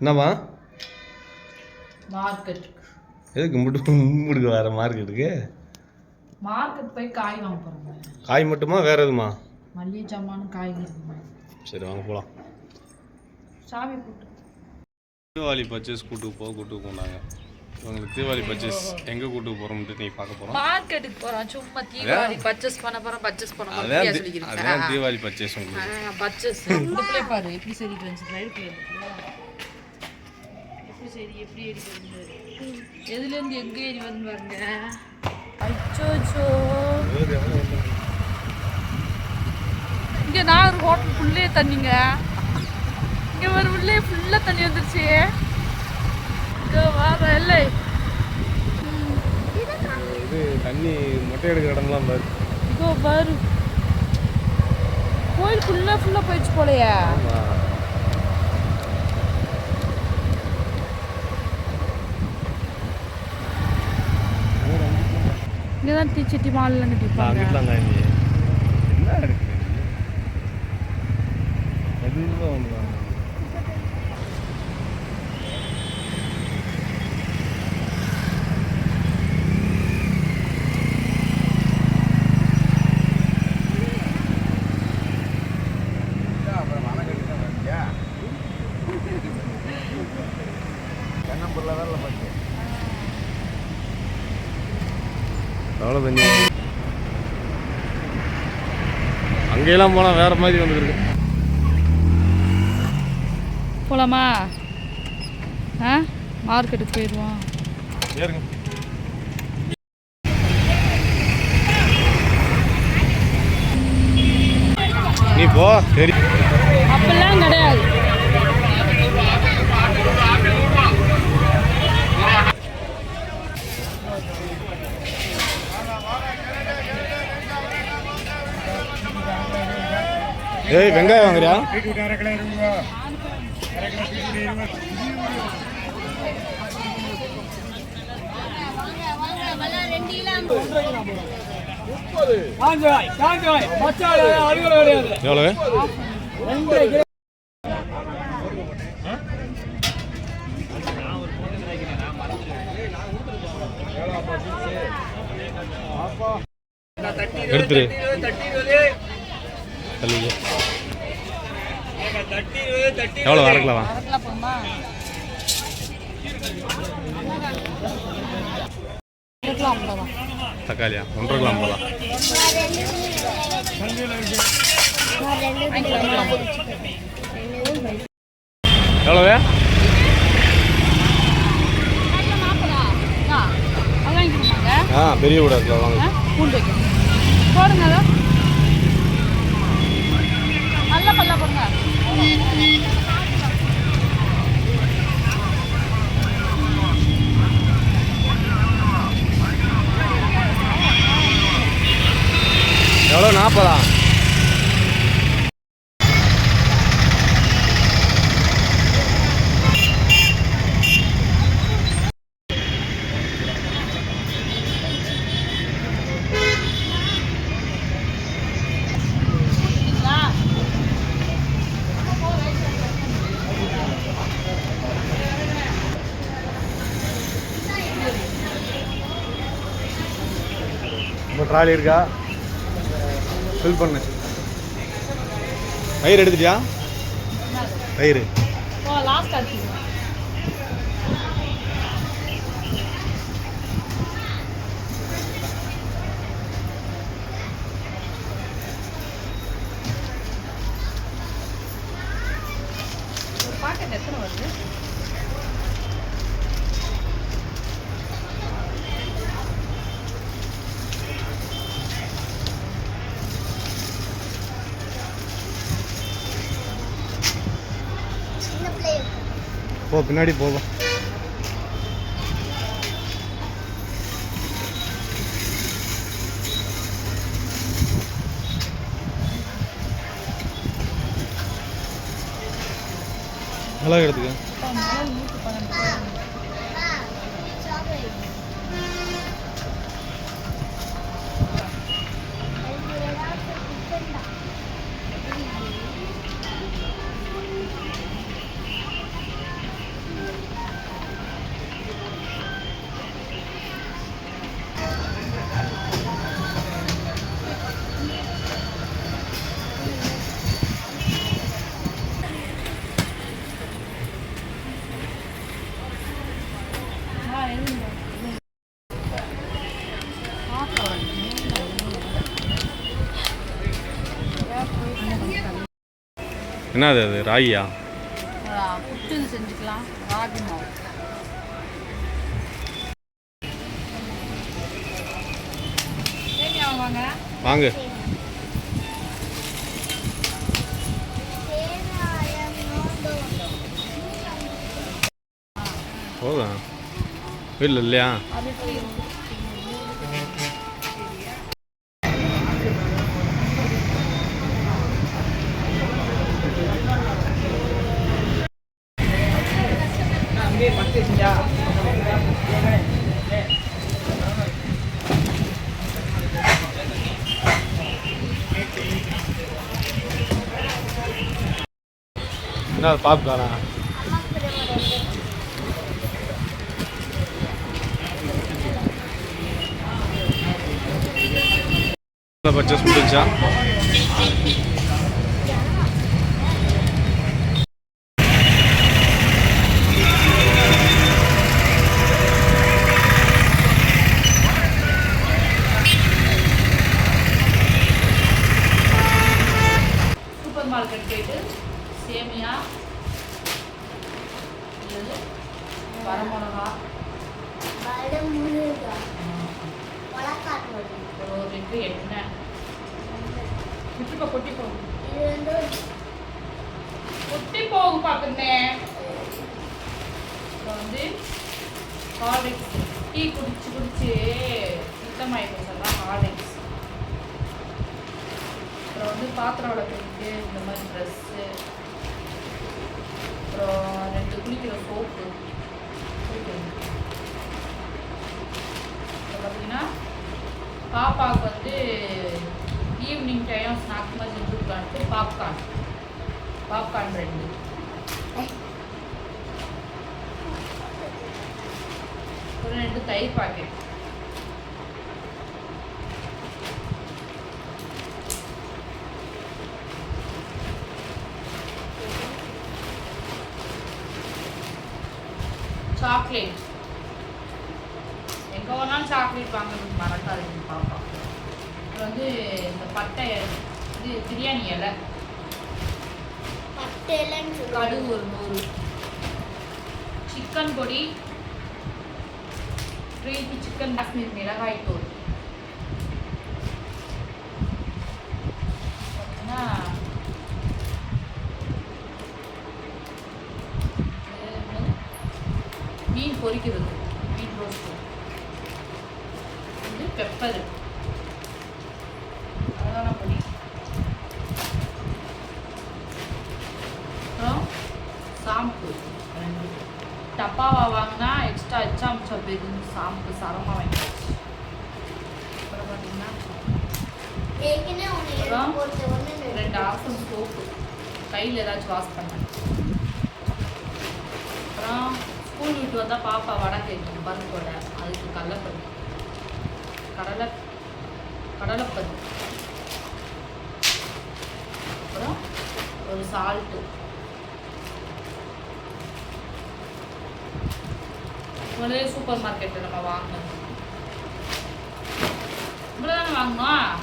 என்னம்மா மார்க்கெட் எதுக்கு முடுக்கு வர மார்க்கெட்டுக்கு? மார்க்கெட் போய் காய் வாங்க போறோம். காய் மட்டுமா வேற எதுமா? மல்லிகை சாமான் காய்கறி. சரி வாங்க போலாம். சாமி கூட்டு தீபாவளி பர்ச்சேஸ் கூட்டு போனாங்க. உங்களுக்கு தீபாவளி பர்ச்சேஸ் எங்க கூட்டு போறோம்னு நீ பார்க்க போறோம். மார்க்கெட்டுக்கு போறோம். சும்மா தீபாவளி பர்ச்சேஸ் பண்ண போறோம். பர்ச்சேஸ் பண்ண போறோம். அதான் தீபாவளி பர்ச்சேஸ் உங்களுக்கு. பர்ச்சேஸ் இதுக்குள்ளே பாரு எப்படி சரிட்டு வந்து ரைட் ப்ளே எப்படி சரி எப்படி ஏறி வருது எதுல இருந்து எங்க ஏறி வந்து பாருங்க. அச்சோச்சோ இங்க நான் ஒரு ஹோட்டல் ஃபுல்லே தண்ணிங்க. இங்க ஒரு உள்ளே ஃபுல்லா தண்ணி வந்துருச்சு. இது தண்ணி மொட்டை எடுக்கிற இடம்லாம் பாரு. இதோ பாரு கோயில் ஃபுல்லா போயிடுச்சு போலையா. இங்கதான் தீச்சட்டி மால்லாம் கட்டிப்பாங்க. என்ன இருக்கு எதுவும் எவ்வளோ தண்ணி அங்கெல்லாம் போனால் வேற மாதிரி வந்துருக்கு. போலாமா? மார்க்கெட்டுக்கு போயிடுவோம். ஏறுங்க. நீ போ. சரி அப்பெல்லாம் கிடையாது. ஏய் வெங்காயம் வாங்குறியா? எவ்வளவு? எடுத்துரு. எவ்வளோ அரைக்கலாமா? தக்காளியா 1.5 கிலோ 50. எவ்வளவு? பெரிய கூட இருக்குல்ல வாங்க. போடுங்க நல்ல பல்ல போடுங்க. எவ்வளோ? 40. இப்போ ட்ராலி இருக்கா? ஃபில் பண்ணு. தயிர் எடுத்துட்டியா? தயிர் பாக்கெட் எத்தனை வருது? போ பின்னாடி போவோம். மிளகு எடுத்துக்க. என்னது அது ராகியா? புட்டு செஞ்சுக்கலாம். ராகி மாவு. வாங்க வாங்க. போதும் வீட்டில் இல்லையா? என்ன பாப்கார்னா? பர்ச்சேஸ் முடிஞ்சா? சூப்பர் மார்க்கெட் போயிட்டு சேமியா, வரமிளகா, ஒரு லிட்டர் எண்ணெய், கொட்டி போகும் கொட்டி போகும் பார்க்குறேன். அப்புறம் வந்து ஹார்லிக்ஸ், டீ குடிச்சு சுத்தமாயிடும் சொல்லலாம் ஹார்லிக்ஸ். அப்புறம் வந்து பாத்திரம் விளக்குறதுக்கு இந்த மாதிரி ட்ரெஸ்ஸு, அப்புறம் 2 குளிக்கிற சோப்பு. இப்போ பார்த்தீங்கன்னா பாப்பாவுக்கு வந்து ஈவினிங் டைம் ஸ்நாக்ஸ் மாதிரி செஞ்சு கொடுக்கலான்ட்டு பாப்கார்ன் 2. ஒரு 2 தயிர் பாக்கெட். சாக்லேட், எங்கே வேணாலும் சாக்லேட் வாங்குறதுக்கு மறக்காதுங்க பாப்பா. அப்புறம் வந்து இந்த பட்டை, இது பிரியாணி இலை, கடுகு ஒரு 100, சிக்கன் பொடி, பிரீத்தி சிக்கன் காஷ்மீர் மிளகாய் தூள், பார்த்தீங்கன்னா மீன் பொரிக்கிறது, மீன் ரோஸ்ட், வந்து பெப்பரு, அதான பொடி, அப்புறம் ஷாம்பு 2. டப்பாவா வாங்கினா எக்ஸ்ட்ரா எச்சாமிச்சா போயிருந்து ஷாம்பு சரமாக வாங்கிடுச்சு. அப்புறம் பார்த்தீங்கன்னா அப்புறம் 2 ஆசம் சோப்பு, கையில் ஏதாச்சும் வாஷ் பண்ணேன். அப்புறம் ஸ்கூல் விட்டு வந்தால் பாப்பா வடை கேட்கும், பருப்பு வடை, அதுக்கு கடலைப்பருப்பு, அப்புறம் ஒரு சால்ட்டு. இவ்வளோ சூப்பர் மார்க்கெட்டில் நம்ம வாங்கணும், இவ்வளோ தானே வாங்கணும்.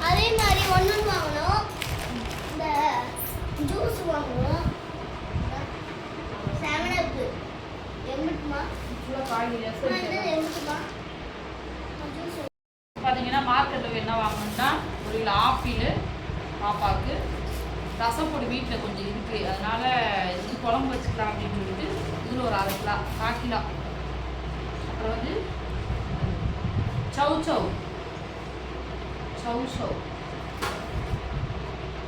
அதே மாதிரி ஒன்று வாங்கணும், இந்த ஜூஸ் வாங்கணும், 7up எம்பிட்டுமா ஃபுல்லாக காய்கறி எம்பிட்டுமா ஜூஸ். பார்த்தீங்கன்னா மார்க்கெட்டில் என்ன வாங்கணும்னா 1 கிலோ ஆப்பிள் பாப்பாவுக்கு, ரசப்பொடி வீட்டில் கொஞ்சம் இருக்குது, அதனால் இது குழம்பு வச்சுக்கலாம் அப்படின்னு சொல்லிட்டு இதில் ஒரு 1/2 கிலோ, 1/4 கிலோ. அப்புறம் வந்து சவ்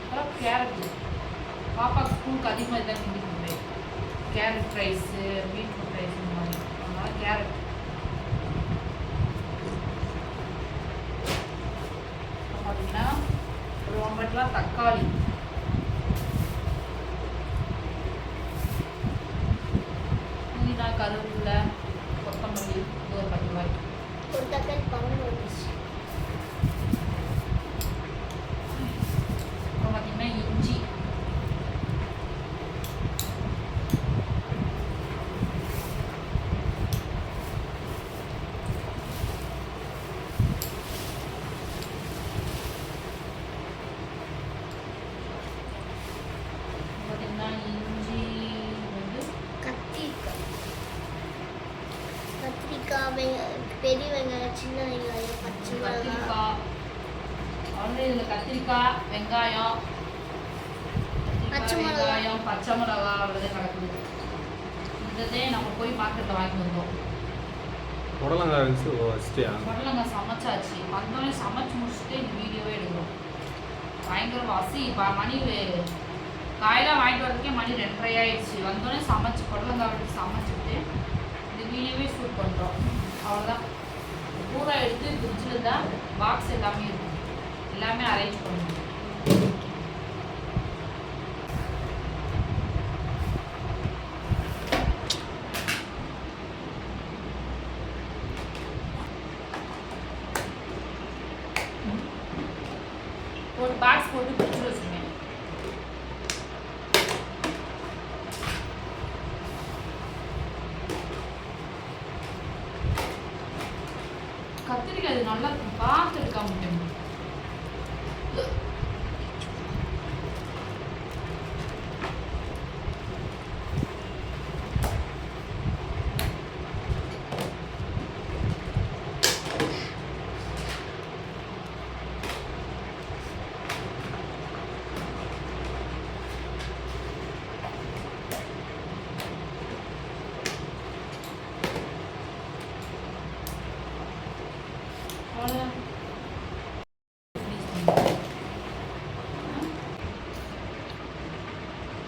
அப்புறம் கேரட்டு, பாப்பாவுக்கு ஸ்கூலுக்கு அதிகமாக இதான் கிண்டிட்டு கேரட் ரைஸு, பீட்ரூட் ரைஸ் இந்த மாதிரி, அதனால் கேரட். பார்த்தீங்கன்னா ஒரு 9 கிலோ தக்காளி, புதினா, கருவேப்பிலை, கொத்தமல்லி, இது ஒரு 10 ரூபாய். ஒரு தக்காளி 12 வந்துச்சு. அப்புறம் பார்த்தீங்கன்னா இஞ்சி, பெரிய வெங்காயம், சின்ன வெங்காயம், பச்சை மிளகாய், கத்திரிக்காய் அவ்வளோ இதில் கத்திரிக்காய் வெங்காயம் பச்சை மிளகாய். வெங்காயம் பச்சை மிளகா அவ்வளோதான் கிடக்குது. இதே நம்ம போய் மார்க்கெட்டில் வாங்கி வந்தோம். புடலங்காய் வச்சு வச்சிட்டியா? புடலங்காய் சமைச்சாச்சு. வந்தோடனே சமைச்சு முடிச்சுட்டு இந்த வீடியோவே எடுக்கிறோம். பயங்கர வாசி இப்போ மணி காயெல்லாம் வாங்கிட்டு வரதுக்கே மணி 2:30 ஆயிடுச்சு. வந்தோடனே சமைச்சு புடலங்காய் வச்சு சமைச்சிட்டு இந்த வீடியோவே ஷூட் பண்ணுறோம். அவ்வளோதான். பூரா எடுத்து ஃப்ரிட்ஜில் தான் பாக்ஸ் எல்லாமே இருக்கும். எல்லாமே அரேஞ்ச் பண்ணுவோம். ஒரு பாக்ஸ் போட்டு ஃப்ரிட்ஜில் வச்சுருவேன். கத்திரிக்காய் இது நல்லா இருக்கும். பார்த்து எடுக்க முடியும்.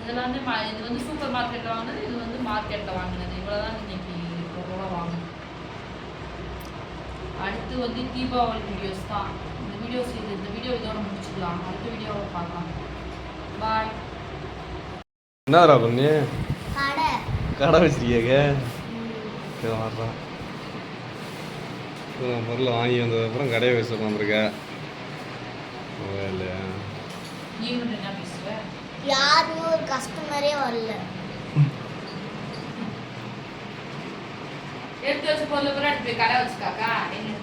இதெல்லாம் இது வந்து சூப்பர் மார்க்கெட்டில் வாங்கினது, இது வந்து மார்க்கெட்டில் வாங்கினது. இவ்வளோதான் இன்னைக்கு பொருளாக வாங்கணும். அடுத்து வந்து தீபாவளி வீடியோஸ் தான். இந்த வீடியோ இதோட முடிச்சுக்கலாம். அடுத்த வீடியோவை பார்க்கலாம். பாய். என்னடா பண்ணி கடை. கடை வச்சிருக்கியாங்க? வர்றான் பொருளை வாங்கி வந்ததுக்கப்புறம் கடையை வச்சு உட்காந்துருக்க இல்லையா? நீ மட்டும் என்ன பேசுவேன்? யாருமே ஒரு கஸ்டமரே வரல. எடுத்து வச்சு பொருள் பூரா எடுத்து போய் கடை வச்சுக்காக்கா. என்ன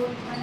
ஒரு கடை